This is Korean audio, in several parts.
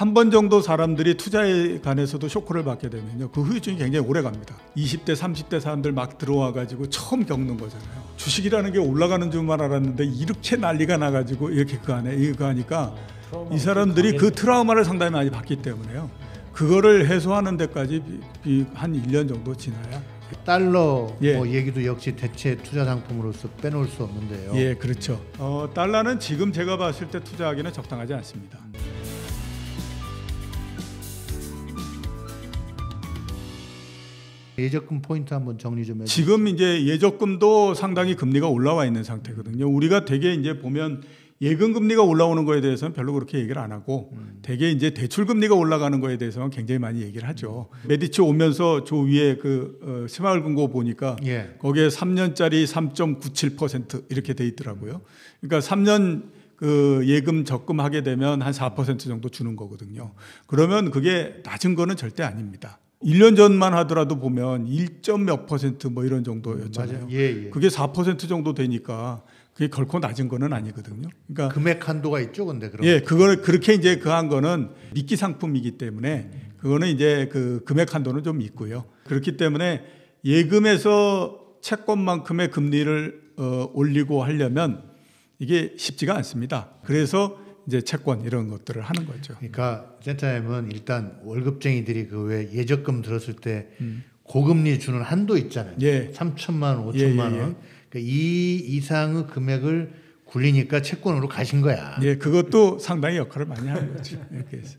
한 번 정도 사람들이 투자에 관해서도 쇼크를 받게 되면요, 그 후유증이 굉장히 오래 갑니다. 20대 30대 사람들 막 들어와 가지고 처음 겪는 거잖아요. 주식이라는 게 올라가는 줄만 알았는데 이렇게 난리가 나가지고 이렇게 그 안에 이거 하니까 이 사람들이 그 트라우마를 상당히 많이 받기 때문에요, 그거를 해소하는 데까지 한 1년 정도 지나야. 달러 뭐 얘기도 역시 대체 투자 상품으로서 빼놓을 수 없는데요. 예, 그렇죠. 달러는 지금 제가 봤을 때 투자하기는 적당하지 않습니다. 예적금 포인트 한번 정리 좀 해주세요. 지금 이제 예적금도 상당히 금리가 올라와 있는 상태거든요. 우리가 대개 이제 보면 예금 금리가 올라오는 거에 대해서는 별로 그렇게 얘기를 안 하고, 대개 이제 대출 금리가 올라가는 거에 대해서는 굉장히 많이 얘기를 하죠. 메디치 오면서 저 위에 그 새마을금고 보니까 거기에 3년짜리 3.97% 이렇게 돼 있더라고요. 그러니까 3년 그 예금 적금하게 되면 한 4% 정도 주는 거거든요. 그러면 그게 낮은 거는 절대 아닙니다. 1년 전만 하더라도 보면 1점 몇 % 뭐 이런 정도였잖아요. 그게 4% 정도 되니까 그게 결코 낮은 거는 아니거든요. 그러니까 금액 한도가 있죠, 근데 그럼. 예, 그거를 그렇게 이제 그 한 거는 미끼 상품이기 때문에 그거는 이제 그 금액 한도는 좀 있고요. 그렇기 때문에 예금에서 채권만큼의 금리를 올리고 하려면 이게 쉽지가 않습니다. 그래서 이제 채권 이런 것들을 하는 거죠. 그러니까 센터장님은 일단 월급쟁이들이 그 왜 예적금 들었을 때 고금리 주는 한도 있잖아요. 3천만 원, 5천만 원. 그러니까 이 이상의 금액을 굴리니까 채권으로 가신 거야. 예, 그것도 상당히 역할을 많이 하는 거죠. 이렇게 해서.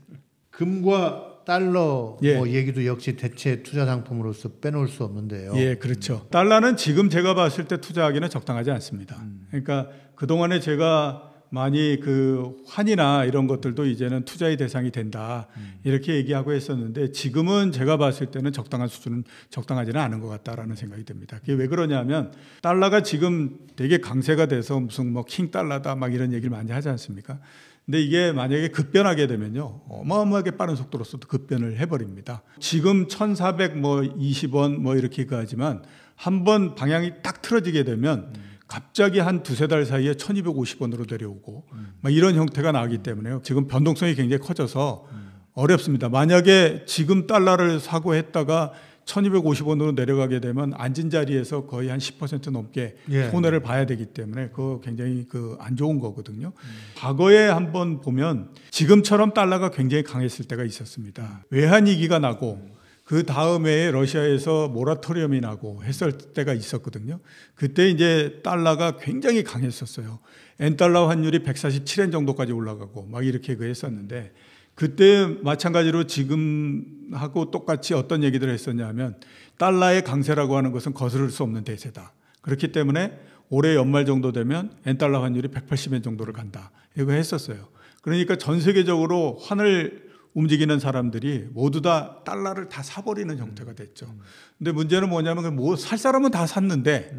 금과 달러 뭐 얘기도 역시 대체 투자 상품으로서 빼놓을 수 없는데요. 예, 그렇죠. 달러는 지금 제가 봤을 때 투자하기는 적당하지 않습니다. 그러니까 그동안에 제가 많이 그 환이나 이런 것들도 이제는 투자의 대상이 된다 이렇게 얘기하고 했었는데, 지금은 제가 봤을 때는 적당한 수준은 적당하지는 않은 것 같다라는 생각이 듭니다. 그게 왜 그러냐면 달러가 지금 되게 강세가 돼서 무슨 뭐 킹 달러다 막 이런 얘기를 많이 하지 않습니까? 근데 이게 만약에 급변하게 되면요, 어마어마하게 빠른 속도로서 급변을 해버립니다. 지금 1,420원 뭐 이렇게 가지만 한번 방향이 딱 틀어지게 되면 갑자기 한 두세 달 사이에 1,250원으로 내려오고 막 이런 형태가 나기 때문에요. 지금 변동성이 굉장히 커져서 어렵습니다. 만약에 지금 달러를 사고 했다가 1,250원으로 내려가게 되면 앉은 자리에서 거의 한 10% 넘게 손해를 봐야 되기 때문에 그거 굉장히 그 안 좋은 거거든요. 과거에 한번 보면 지금처럼 달러가 굉장히 강했을 때가 있었습니다. 외환위기가 나고 그 다음에 러시아에서 모라토리엄이 나고 했을 때가 있었거든요. 그때 이제 달러가 굉장히 강했었어요. 엔달러 환율이 147엔 정도까지 올라가고 막 이렇게 그 했었는데, 그때 마찬가지로 지금하고 똑같이 어떤 얘기들을 했었냐면 달러의 강세라고 하는 것은 거스를 수 없는 대세다. 그렇기 때문에 올해 연말 정도 되면 엔달러 환율이 180엔 정도를 간다. 이거 했었어요. 그러니까 전 세계적으로 환을 움직이는 사람들이 모두 다 달러를 다 사버리는 형태가 됐죠. 근데 문제는 뭐냐면 뭐 살 사람은 다 샀는데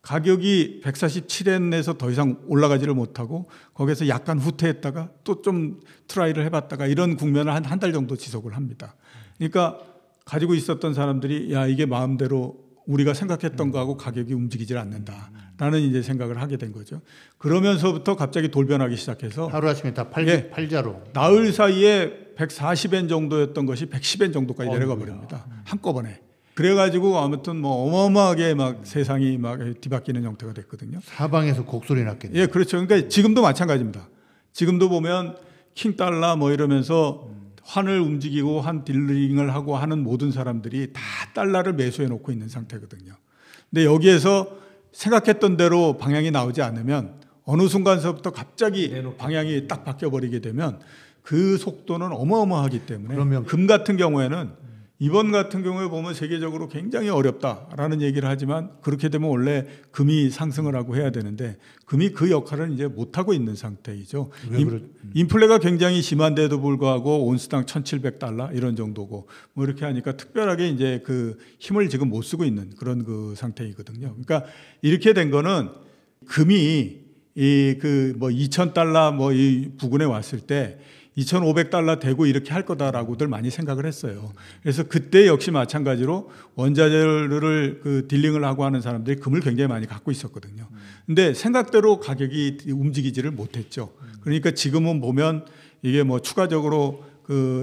가격이 147엔에서 더 이상 올라가지를 못하고 거기서 약간 후퇴했다가 또 좀 트라이를 해봤다가 이런 국면을 한 달 정도 지속을 합니다. 그러니까 가지고 있었던 사람들이 야, 이게 마음대로 우리가 생각했던 거하고 가격이 움직이질 않는다라는 이제 생각을 하게 된 거죠. 그러면서부터 갑자기 돌변하기 시작해서 하루아침에 다 팔자로. 나흘 사이에 140엔 정도였던 것이 110엔 정도까지 내려가 버립니다. 한꺼번에. 그래가지고 아무튼 뭐 어마어마하게 막 세상이 막 뒤바뀌는 형태가 됐거든요. 사방에서 곡소리 났겠네요. 예, 그렇죠. 그러니까 지금도 마찬가지입니다. 지금도 보면 킹달러 뭐 이러면서 환을 움직이고 환 딜링을 하고 하는 모든 사람들이 다 달러를 매수해 놓고 있는 상태거든요. 근데 여기에서 생각했던 대로 방향이 나오지 않으면 어느 순간서부터 갑자기 방향이 딱 바뀌어버리게 되면 그 속도는 어마어마하기 때문에, 그러면 금 같은 경우에는 이번 같은 경우에 보면 세계적으로 굉장히 어렵다라는 얘기를 하지만 그렇게 되면 원래 금이 상승을 하고 해야 되는데 금이 그 역할을 이제 못하고 있는 상태이죠. 인플레가 굉장히 심한데도 불구하고 온스당 1,700달러 이런 정도고 뭐 이렇게 하니까 특별하게 이제 그 힘을 지금 못 쓰고 있는 그런 그 상태이거든요. 그러니까 이렇게 된 거는 금이 이 그 뭐 2,000달러 뭐 이 부근에 왔을 때 2,500달러 되고 이렇게 할 거다라고들 많이 생각을 했어요. 그래서 그때 역시 마찬가지로 원자재를 그 딜링을 하고 하는 사람들이 금을 굉장히 많이 갖고 있었거든요. 근데 생각대로 가격이 움직이지를 못했죠. 그러니까 지금은 보면 이게 뭐 추가적으로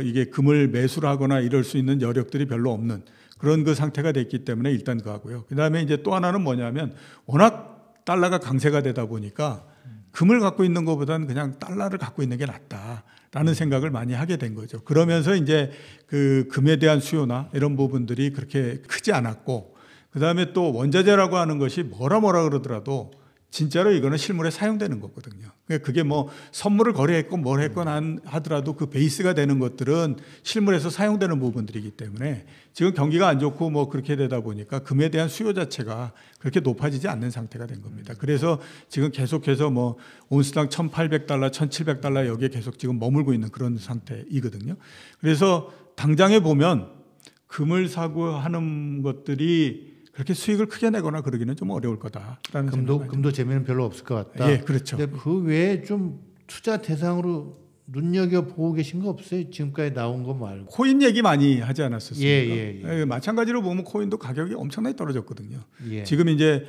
이게 금을 매수를 하거나 이럴 수 있는 여력들이 별로 없는 그런 그 상태가 됐기 때문에 일단 그거고요. 그다음에 이제 또 하나는 뭐냐면 워낙 달러가 강세가 되다 보니까 금을 갖고 있는 것보다는 그냥 달러를 갖고 있는 게 낫다라는 생각을 많이 하게 된 거죠. 그러면서 이제 그 금에 대한 수요나 이런 부분들이 그렇게 크지 않았고, 그다음에 또 원자재라고 하는 것이 뭐라 그러더라도 진짜로 이거는 실물에 사용되는 거거든요. 그게 뭐 선물을 거래했건 뭘 했건 하더라도 그 베이스가 되는 것들은 실물에서 사용되는 부분들이기 때문에 지금 경기가 안 좋고 뭐 그렇게 되다 보니까 금에 대한 수요 자체가 그렇게 높아지지 않는 상태가 된 겁니다. 그래서 지금 계속해서 뭐 온스당 1,800달러, 1,700달러 여기에 계속 지금 머물고 있는 그런 상태이거든요. 그래서 당장에 보면 금을 사고 하는 것들이 그렇게 수익을 크게 내거나 그러기는 좀 어려울 거다라는 생각이. 금도 재미는 별로 없을 것 같다. 예, 그렇죠. 근데 그 외에 좀 투자 대상으로 눈여겨 보고 계신 거 없어요? 지금까지 나온 거 말고. 코인 얘기 많이 하지 않았었습니까? 예. 마찬가지로 보면 코인도 가격이 엄청나게 떨어졌거든요. 예. 지금 이제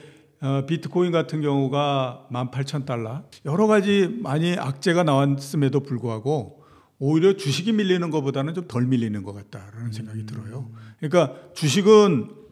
비트코인 같은 경우가 18,000달러. 여러 가지 많이 악재가 나왔음에도 불구하고 오히려 주식이 밀리는 것보다는 좀 덜 밀리는 것 같다라는 생각이 들어요. 그러니까 주식은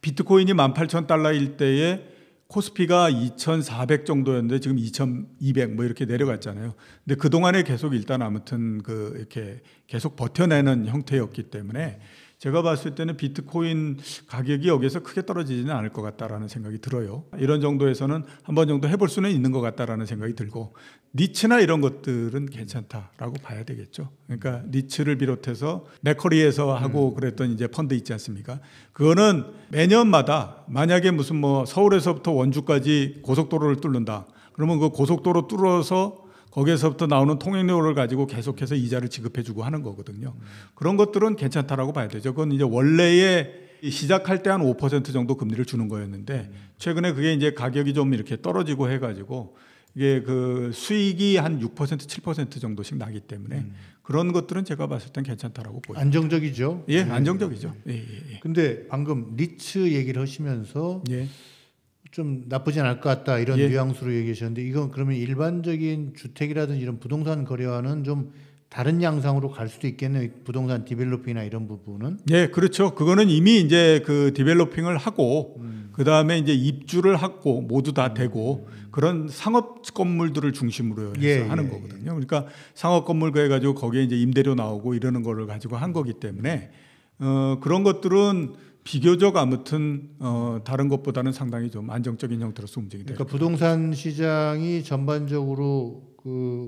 비트코인이 18,000달러일 때에 코스피가 2,400 정도였는데 지금 2,200 뭐 이렇게 내려갔잖아요. 근데 그 동안에 계속 일단 아무튼 이렇게 계속 버텨내는 형태였기 때문에 제가 봤을 때는 비트코인 가격이 여기서 크게 떨어지지는 않을 것 같다라는 생각이 들어요. 이런 정도에서는 한 번 정도 해볼 수는 있는 것 같다라는 생각이 들고, 니츠나 이런 것들은 괜찮다라고 봐야 되겠죠. 그러니까 니츠를 비롯해서 맥커리에서 하고 그랬던 이제 펀드 있지 않습니까? 그거는 매년마다 만약에 무슨 뭐 서울에서부터 원주까지 고속도로를 뚫는다. 그러면 그 고속도로 뚫어서 거기에서부터 나오는 통행료를 가지고 계속해서 이자를 지급해주고 하는 거거든요. 그런 것들은 괜찮다라고 봐야 되죠. 그건 이제 원래의 시작할 때 한 5% 정도 금리를 주는 거였는데 최근에 그게 이제 가격이 좀 이렇게 떨어지고 해가지고 이게 그 수익이 한 6%, 7% 정도씩 나기 때문에 그런 것들은 제가 봤을 땐 괜찮다라고 보여요. 안정적이죠. 예, 안정적이죠. 예. 근데 방금 니츠 얘기를 하시면서 예. 좀 나쁘진 않을 것 같다 이런 뉘앙스로 얘기하셨는데, 이건 그러면 일반적인 주택이라든지 이런 부동산 거래와는 좀 다른 양상으로 갈 수도 있겠네요. 부동산 디벨로핑이나 이런 부분은. 예, 그렇죠. 그거는 이미 이제 그 디벨로핑을 하고 그 다음에 이제 입주를 하고 모두 다 되고 그런 상업 건물들을 중심으로 해서 하는 거거든요. 그러니까 상업 건물 그래가지고 거기에 이제 임대료 나오고 이러는 거를 가지고 한 거기 때문에 그런 것들은 비교적 아무튼 다른 것보다는 상당히 좀 안정적인 형태로서 움직이게 됩니다. 그러니까 부동산 시장이 전반적으로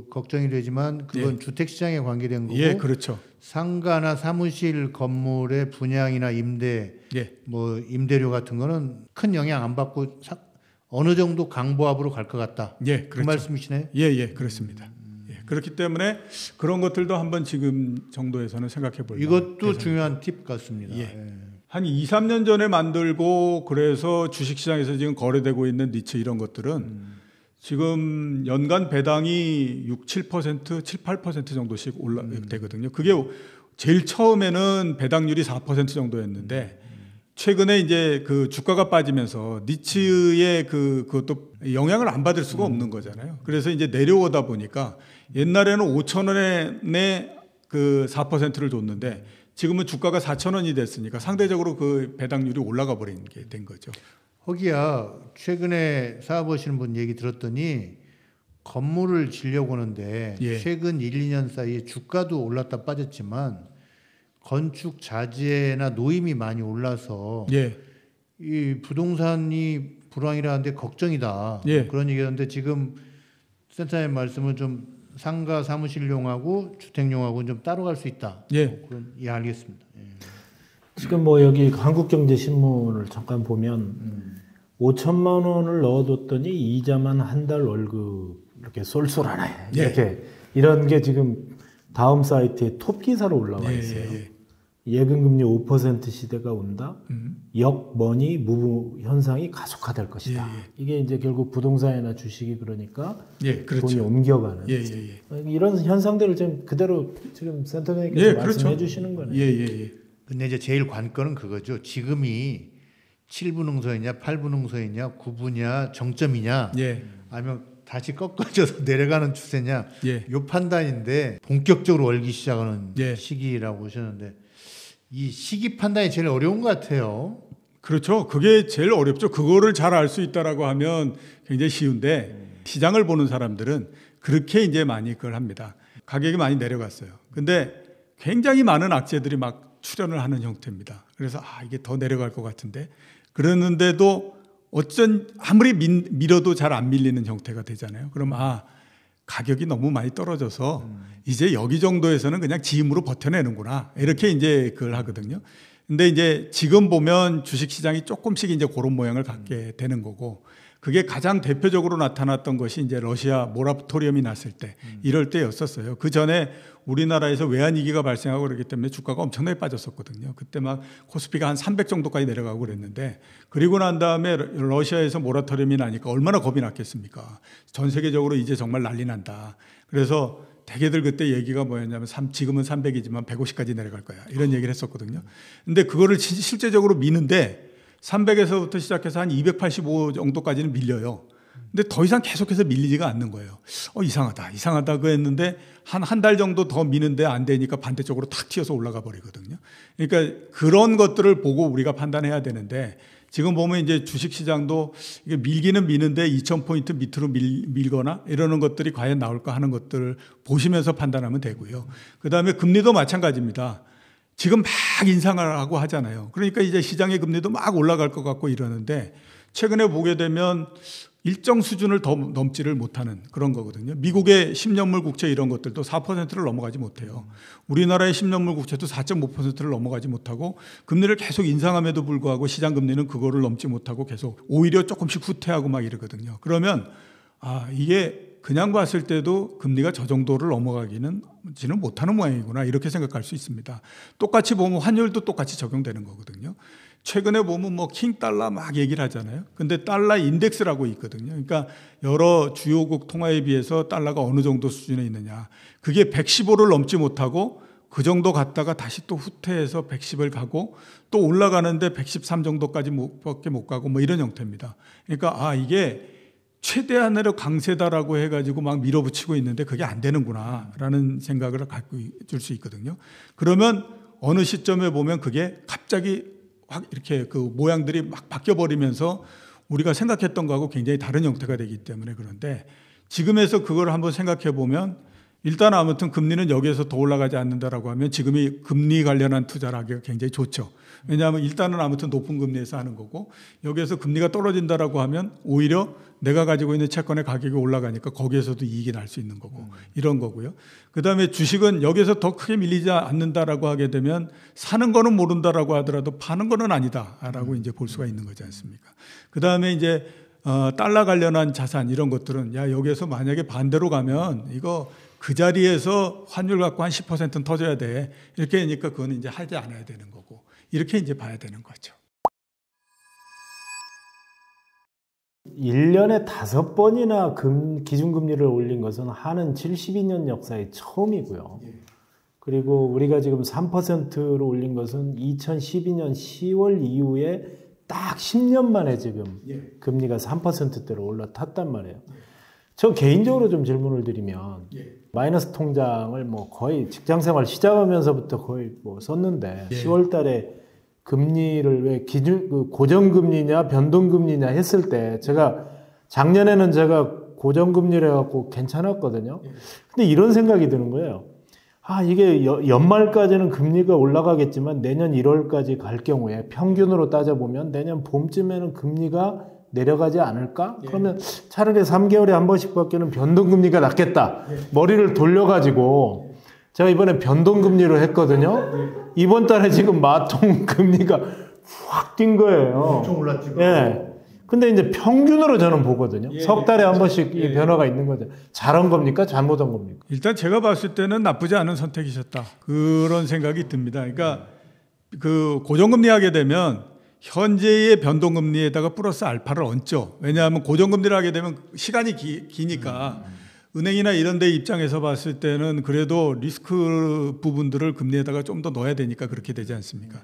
걱정이 되지만 그건 주택 시장에 관계된 거고, 예, 그렇죠. 상가나 사무실 건물의 분양이나 임대, 뭐 임대료 같은 거는 큰 영향 안 받고 어느 정도 강보합으로 갈 것 같다. 예, 그렇죠. 그 말씀이시네요. 예, 그렇습니다. 그렇기 때문에 그런 것들도 한번 지금 정도에서는 생각해 볼 이것도 중요한 팁 같습니다. 한 2, 3년 전에 만들고 그래서 주식시장에서 지금 거래되고 있는 니츠 이런 것들은 지금 연간 배당이 6, 7%, 7, 8% 정도씩 올라되거든요. 그게 제일 처음에는 배당률이 4% 정도였는데 최근에 이제 그 주가가 빠지면서 니츠의 그것도 영향을 안 받을 수가 없는 거잖아요. 그래서 이제 내려오다 보니까 옛날에는 5,000원에 그 4%를 줬는데 지금은 주가가 4,000원이 됐으니까 상대적으로 그 배당률이 올라가 버린 게 된 거죠. 허기야, 최근에 사업하시는 분 얘기 들었더니 건물을 지려고 하는데 최근 1, 2년 사이에 주가도 올랐다 빠졌지만 건축 자재나 노임이 많이 올라서 이 부동산이 불황이라는데 걱정이다. 그런 얘기였는데 지금 센터장님 말씀은 좀 상가 사무실용하고 주택용하고는 좀 따로 갈 수 있다. 그런 알겠습니다. 지금 뭐 여기 한국경제신문을 잠깐 보면 5천만 원을 넣어뒀더니 이자만 한 달 월급 이렇게 쏠쏠하네. 이렇게 이런 게 지금 다음 사이트에 톱 기사로 올라와 있어요. 예금금리 5% 시대가 온다. 역머니 무브 현상이 가속화될 것이다. 이게 이제 결국 부동산이나 주식이 그러니까 그렇죠. 돈이 옮겨가는 이런 현상들을 지금 그대로 지금 센터장님께서 말씀해 주시는 거네요. 근데 이제 제일 관건은 그거죠. 지금이 7분 응서이냐, 8분 응서이냐, 9분이냐, 정점이냐, 아니면 다시 꺾어져서 내려가는 추세냐? 예. 요 판단인데 본격적으로 월기 시작하는 예. 시기라고 하셨는데 이 시기 판단이 제일 어려운 것 같아요. 그렇죠. 그게 제일 어렵죠. 그거를 잘 알 수 있다라고 하면 굉장히 쉬운데 시장을 보는 사람들은 그렇게 이제 많이 그걸 합니다. 가격이 많이 내려갔어요. 근데 굉장히 많은 악재들이 막 출현을 하는 형태입니다. 그래서 이게 더 내려갈 것 같은데 그러는데도 아무리 밀어도 잘 안 밀리는 형태가 되잖아요. 그럼 가격이 너무 많이 떨어져서 이제 여기 정도에서는 그냥 지임으로 버텨내는구나. 이렇게 이제 그걸 하거든요. 근데 이제 지금 보면 주식 시장이 조금씩 이제 그런 모양을 갖게 되는 거고 그게 가장 대표적으로 나타났던 것이 이제 러시아 모라토리엄이 났을 때 이럴 때였었어요. 그 전에 우리나라에서 외환위기가 발생하고 그러기 때문에 주가가 엄청나게 빠졌었거든요. 그때 막 코스피가 한 300 정도까지 내려가고 그랬는데 그리고 난 다음에 러시아에서 모라토리엄이 나니까 얼마나 겁이 났겠습니까? 전 세계적으로 이제 정말 난리 난다. 그래서 대개들 그때 얘기가 뭐였냐면 지금은 300이지만 150까지 내려갈 거야. 이런 얘기를 했었거든요. 근데 그거를 실제적으로 미는데 300에서부터 시작해서 한 285 정도까지는 밀려요. 근데 더 이상 계속해서 밀리지가 않는 거예요. 이상하다 그 했는데 한 달 정도 더 미는데 안 되니까 반대쪽으로 탁 튀어서 올라가 버리거든요. 그러니까 그런 것들을 보고 우리가 판단해야 되는데 지금 보면 이제 주식 시장도 이게 밀기는 미는데 2000포인트 밑으로 밀거나 이러는 것들이 과연 나올까 하는 것들을 보시면서 판단하면 되고요. 그다음에 금리도 마찬가지입니다. 지금 막 인상을 하고 하잖아요. 그러니까 이제 시장의 금리도 막 올라갈 것 같고 이러는데 최근에 보게 되면 일정 수준을 더 넘지를 못하는 그런 거거든요. 미국의 10년물 국채 이런 것들도 4%를 넘어가지 못해요. 우리나라의 10년물 국채도 4.5%를 넘어가지 못하고 금리를 계속 인상함에도 불구하고 시장 금리는 그거를 넘지 못하고 계속 오히려 조금씩 후퇴하고 막 이러거든요. 그러면 이게 그냥 봤을 때도 금리가 저 정도를 넘어가지는 못하는 모양이구나 이렇게 생각할 수 있습니다. 똑같이 보면 환율도 똑같이 적용되는 거거든요. 최근에 보면 뭐 킹달러 막 얘기를 하잖아요. 근데 달러 인덱스라고 있거든요. 그러니까 여러 주요국 통화에 비해서 달러가 어느 정도 수준에 있느냐. 그게 115를 넘지 못하고 그 정도 갔다가 다시 또 후퇴해서 110을 가고 또 올라가는데 113 정도까지 밖에 못 가고 뭐 이런 형태입니다. 그러니까 이게 최대한으로 강세다라고 해가지고 막 밀어붙이고 있는데 그게 안 되는구나라는 생각을 갖고 줄 수 있거든요. 그러면 어느 시점에 보면 그게 갑자기 확 이렇게 그 모양들이 막 바뀌어버리면서 우리가 생각했던 거하고 굉장히 다른 형태가 되기 때문에 그런데 지금에서 그걸 한번 생각해 보면 일단 아무튼 금리는 여기에서 더 올라가지 않는다라고 하면 지금이 금리 관련한 투자를 하기가 굉장히 좋죠. 왜냐하면 일단은 아무튼 높은 금리에서 하는 거고 여기에서 금리가 떨어진다라고 하면 오히려 내가 가지고 있는 채권의 가격이 올라가니까 거기에서도 이익이 날 수 있는 거고 이런 거고요. 그다음에 주식은 여기에서 더 크게 밀리지 않는다라고 하게 되면 사는 거는 모른다라고 하더라도 파는 거는 아니다라고 이제 볼 수가 있는 거지 않습니까? 그다음에 이제 달러 관련한 자산 이런 것들은 여기에서 만약에 반대로 가면 이거 그 자리에서 환율 갖고 한 10%는 터져야 돼. 이렇게 하니까 그건 이제 하지 않아야 되는 거고. 이렇게 이제 봐야 되는 거죠. 1년에 5번이나 기준금리를 올린 것은 한은 72년 역사의 처음이고요. 그리고 우리가 지금 3%로 올린 것은 2012년 10월 이후에 딱 10년 만에 지금 금리가 3%대로 올라탔단 말이에요. 저 개인적으로 좀 질문을 드리면 마이너스 통장을 뭐 거의 직장생활 시작하면서부터 거의 뭐 썼는데 10월 달에 금리를 왜 고정금리냐 변동금리냐 했을 때 작년에는 제가 고정금리를 해갖고 괜찮았거든요. 근데 이런 생각이 드는 거예요. 이게 연말까지는 금리가 올라가겠지만 내년 1월까지 갈 경우에 평균으로 따져보면 내년 봄쯤에는 금리가 내려가지 않을까? 그러면 차라리 3개월에 한 번씩 밖에는 변동금리가 낫겠다. 머리를 돌려가지고 제가 이번에 변동금리로 했거든요. 이번 달에 지금 마통금리가 확 뛴 거예요. 엄청 올랐지. 근데 이제 평균으로 저는 보거든요. 석 달에 한 번씩 이 변화가 있는 거죠. 잘한 겁니까? 잘못한 겁니까? 일단 제가 봤을 때는 나쁘지 않은 선택이셨다. 그런 생각이 듭니다. 그러니까 그 고정금리 하게 되면 현재의 변동금리에다가 플러스 알파를 얹죠. 왜냐하면 고정금리를 하게 되면 시간이 기니까 은행이나 이런 데 입장에서 봤을 때는 그래도 리스크 부분들을 금리에다가 좀 더 넣어야 되니까 그렇게 되지 않습니까?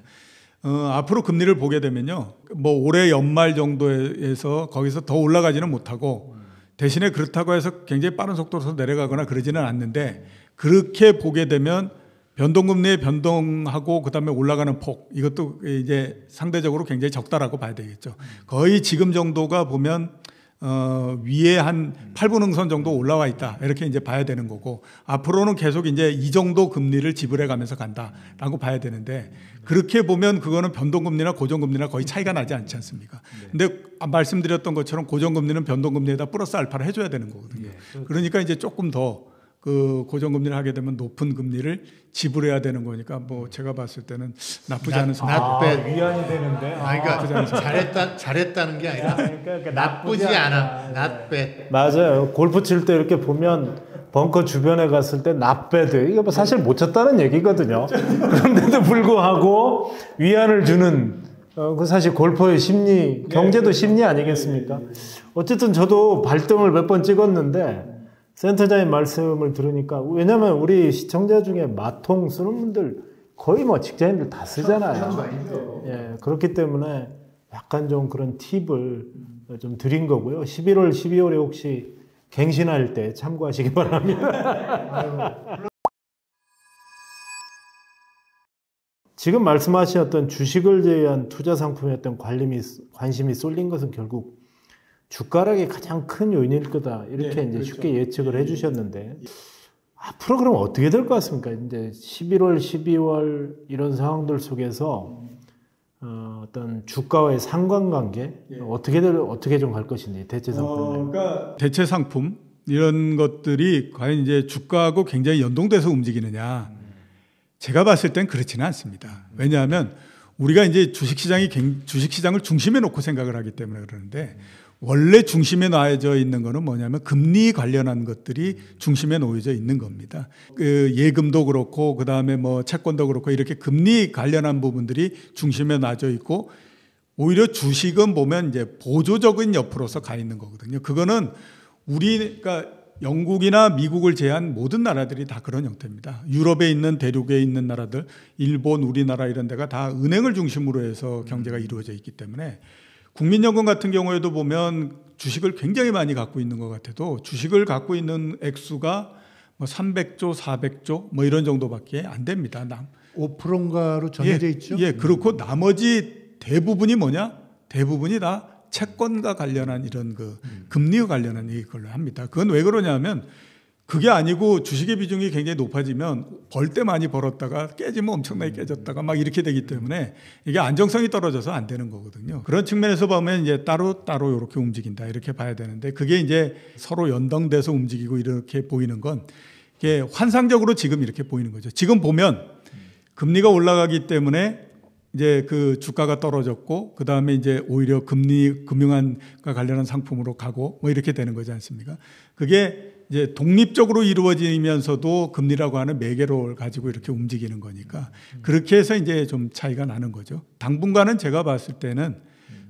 앞으로 금리를 보게 되면요. 뭐 올해 연말 정도에서 거기서 더 올라가지는 못하고 대신에 그렇다고 해서 굉장히 빠른 속도로 내려가거나 그러지는 않는데 그렇게 보게 되면 변동금리의 변동하고 그다음에 올라가는 폭 이것도 이제 상대적으로 굉장히 적다라고 봐야 되겠죠. 거의 지금 정도가 보면 위에 한 8분 응선 정도 올라와 있다 이렇게 이제 봐야 되는 거고 앞으로는 계속 이제 이 정도 금리를 지불해 가면서 간다라고 봐야 되는데 그렇게 보면 그거는 변동금리나 고정금리나 거의 차이가 나지 않지 않습니까? 근데 말씀드렸던 것처럼 고정금리는 변동금리에다 플러스 알파를 해줘야 되는 거거든요. 그러니까 이제 조금 더 그 고정금리를 하게 되면 높은 금리를 지불해야 되는 거니까 뭐 제가 봤을 때는 나쁘지 않은 위안이 되는데. 그러니까 잘했다는 게 아니라 그러니까 나쁘지 않아. not bad. 맞아요. 골프 칠 때 이렇게 보면 벙커 주변에 갔을 때 not bad. 이게 뭐 사실 못 쳤다는 얘기거든요. 그런데도 불구하고 위안을 주는 그 사실 골퍼의 심리, 경제도 심리 아니겠습니까? 어쨌든 저도 발등을 몇 번 찍었는데 센터장님 말씀을 들으니까 왜냐면 우리 시청자 중에 마통 쓰는 분들 거의 뭐 직장인들 다 쓰잖아요. 예, 그렇기 때문에 약간 좀 그런 팁을 좀 드린 거고요. 11월, 12월에 혹시 갱신할 때 참고하시기 바랍니다. 지금 말씀하신 주식을 제외한 투자 상품에 어떤 관심이 쏠린 것은 결국 주가락이 가장 큰 요인일 거다. 이렇게 이제 그렇죠. 쉽게 예측을 해주셨는데 앞으로 그럼 어떻게 될 것 같습니까? 이제 11월, 12월 이런 상황들 속에서 어떤 주가와의 상관관계 어떻게 좀 갈 것인지 대체 상품. 그러니까 대체 상품 이런 것들이 과연 이제 주가하고 굉장히 연동돼서 움직이느냐? 제가 봤을 땐 그렇지는 않습니다. 왜냐하면 우리가 이제 주식시장을 중심에 놓고 생각을 하기 때문에 그러는데. 원래 중심에 놓여져 있는 거는 뭐냐면 금리 관련한 것들이 중심에 놓여져 있는 겁니다. 그 예금도 그렇고 그다음에 뭐 채권도 그렇고 이렇게 금리 관련한 부분들이 중심에 놔져 있고 오히려 주식은 보면 이제 보조적인 옆으로서 가 있는 거거든요. 그거는 그러니까 영국이나 미국을 제한 모든 나라들이 다 그런 형태입니다. 유럽에 있는 대륙에 있는 나라들, 일본, 우리나라 이런 데가 다 은행을 중심으로 해서 경제가 이루어져 있기 때문에 국민연금 같은 경우에도 보면 주식을 굉장히 많이 갖고 있는 것 같아도 주식을 갖고 있는 액수가 뭐 300조, 400조 뭐 이런 정도밖에 안 됩니다. 5%인가로 정해져 있죠. 예, 그렇고 나머지 대부분이 뭐냐? 대부분이 다 채권과 관련한 이런 그 금리와 관련한 이걸로 합니다. 그건 왜 그러냐면 그게 아니고 주식의 비중이 굉장히 높아지면 벌 때 많이 벌었다가 깨지면 엄청나게 깨졌다가 막 이렇게 되기 때문에 이게 안정성이 떨어져서 안 되는 거거든요. 그런 측면에서 보면 이제 따로 이렇게 움직인다 이렇게 봐야 되는데 그게 이제 서로 연동돼서 움직이고 이렇게 보이는 건 이게 환상적으로 지금 이렇게 보이는 거죠. 지금 보면 금리가 올라가기 때문에 이제 그 주가가 떨어졌고 그 다음에 이제 오히려 금융과 관련한 상품으로 가고 뭐 이렇게 되는 거지 않습니까? 그게 이제 독립적으로 이루어지면서도 금리라고 하는 매개를 가지고 이렇게 움직이는 거니까 그렇게 해서 이제 좀 차이가 나는 거죠. 당분간은 제가 봤을 때는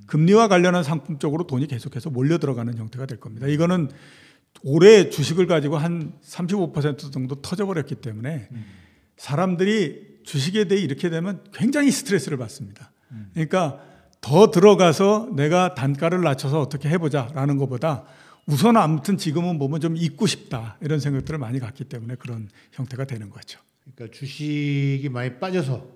금리와 관련한 상품 쪽으로 돈이 계속해서 몰려 들어가는 형태가 될 겁니다. 이거는 올해 주식을 가지고 한 35% 정도 터져버렸기 때문에 사람들이 주식에 대해 이렇게 되면 굉장히 스트레스를 받습니다. 그러니까 더 들어가서 내가 단가를 낮춰서 어떻게 해보자라는 것보다 우선 아무튼 지금은 보면 좀 잊고 싶다 이런 생각들을 많이 갖기 때문에 그런 형태가 되는 거죠. 그러니까 주식이 많이 빠져서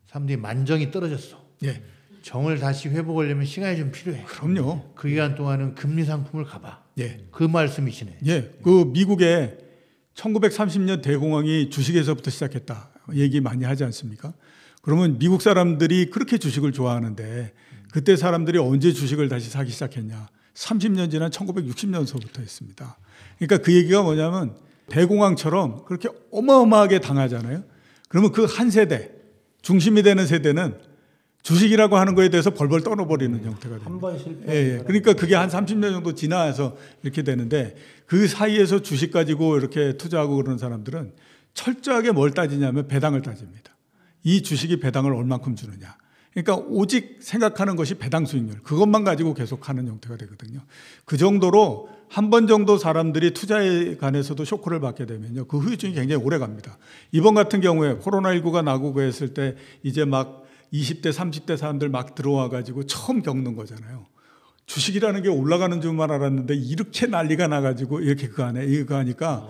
사람들이 만정이 떨어졌어. 예. 정을 다시 회복하려면 시간이 좀 필요해. 그럼요. 그 기간 동안은 금리 상품을 가봐. 예. 그 말씀이시네. 예. 그 미국에 1930년 대공황이 주식에서부터 시작했다 얘기 많이 하지 않습니까? 그러면 미국 사람들이 그렇게 주식을 좋아하는데 그때 사람들이 언제 주식을 다시 사기 시작했냐? 30년 지난 1960년서부터 했습니다. 그러니까 그 얘기가 뭐냐면 대공황처럼 그렇게 어마어마하게 당하잖아요. 그러면 그 한 세대, 중심이 되는 세대는 주식이라고 하는 거에 대해서 벌벌 떨어버리는 형태가 됩니다. 한 번 실패. 예. 그러니까 그게 한 30년 정도 지나서 이렇게 되는데 그 사이에서 주식 가지고 이렇게 투자하고 그러는 사람들은 철저하게 뭘 따지냐면 배당을 따집니다. 이 주식이 배당을 얼만큼 주느냐. 그러니까 오직 생각하는 것이 배당 수익률 그것만 가지고 계속하는 형태가 되거든요. 그 정도로 한 번 정도 사람들이 투자에 관해서도 쇼크를 받게 되면요. 그 후유증이 굉장히 오래 갑니다. 이번 같은 경우에 코로나19가 나고 그랬을 때 이제 막 20대 30대 사람들 막 들어와 가지고 처음 겪는 거잖아요. 주식이라는 게 올라가는 줄만 알았는데 이렇게 난리가 나가지고 이렇게 그거 하니까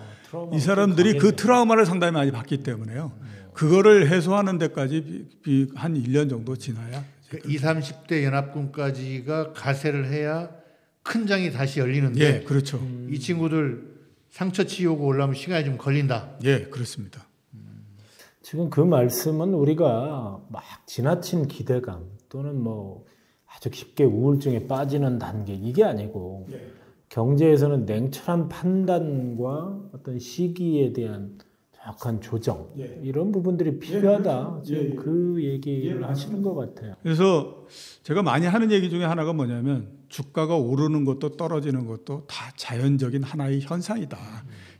이 사람들이 그 트라우마를 상당히 많이 받기 때문에요. 그거를 해소하는 데까지 한 1년 정도 지나야. 그 20, 30대 연합군까지가 가세를 해야 큰 장이 다시 열리는데. 예, 그렇죠. 이 친구들 상처 치우고 올라오면 시간이 좀 걸린다. 예, 그렇습니다. 지금 그 말씀은 우리가 막 지나친 기대감 또는 뭐 아주 깊게 우울증에 빠지는 단계 이게 아니고 경제에서는 냉철한 판단과 어떤 시기에 대한 정확한 조정 이런 부분들이 필요하다. 지금 그 얘기를 하시는 것 같아요. 그래서 제가 많이 하는 얘기 중에 하나가 뭐냐면 주가가 오르는 것도 떨어지는 것도 다 자연적인 하나의 현상이다.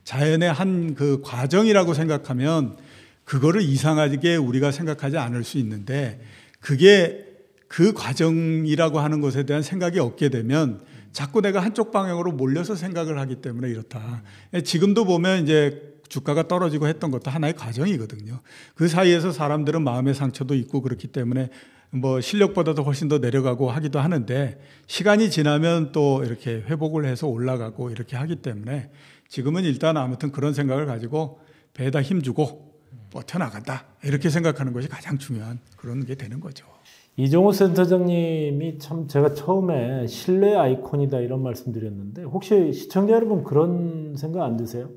자연의 한 그 과정이라고 생각하면 그거를 이상하게 우리가 생각하지 않을 수 있는데 그게 그 과정이라고 하는 것에 대한 생각이 없게 되면 자꾸 내가 한쪽 방향으로 몰려서 생각을 하기 때문에 이렇다. 지금도 보면 이제 주가가 떨어지고 했던 것도 하나의 과정이거든요. 그 사이에서 사람들은 마음의 상처도 있고 그렇기 때문에 뭐 실력보다도 훨씬 더 내려가고 하기도 하는데 시간이 지나면 또 이렇게 회복을 해서 올라가고 이렇게 하기 때문에 지금은 일단 아무튼 그런 생각을 가지고 배에다 힘주고 버텨나간다. 이렇게 생각하는 것이 가장 중요한 그런 게 되는 거죠. 이종호 센터장님이 참 제가 처음에 신뢰 아이콘이다 이런 말씀드렸는데 혹시 시청자 여러분 그런 생각 안 드세요?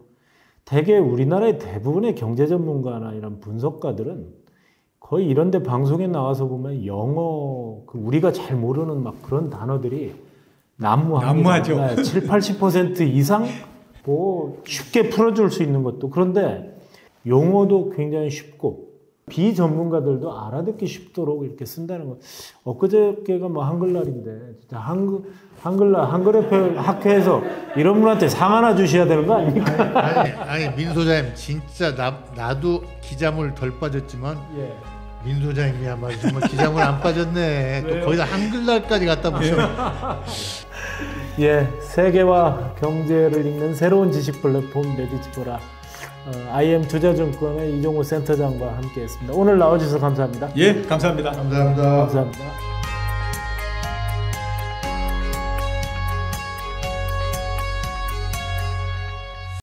대개 우리나라의 대부분의 경제 전문가나 이런 분석가들은 거의 이런 데 방송에 나와서 보면 영어 우리가 잘 모르는 막 그런 단어들이 난무하죠. 7, 80% 이상 뭐 쉽게 풀어줄 수 있는 것도 그런데 용어도 굉장히 쉽고 비전문가들도 알아듣기 쉽도록 이렇게 쓴다는 거. 엊그저께가 뭐 한글날인데 진짜 한글 학회에서 이런 분한테 상 하나 주셔야 되는 거 아닙니까? 아니 민 소장님 진짜 나도 기자물 덜 빠졌지만 민 소장님이야말로 정말 기자물 안 빠졌네. 또 거기다 한글날까지 갖다 보셨네. 예, 세계와 경제를 읽는 새로운 지식 플랫폼 레디지보라. IM 투자증권의 이종호 센터장과 함께했습니다. 오늘 나와주셔서 감사합니다. 예, 감사합니다. 감사합니다. 감사합니다.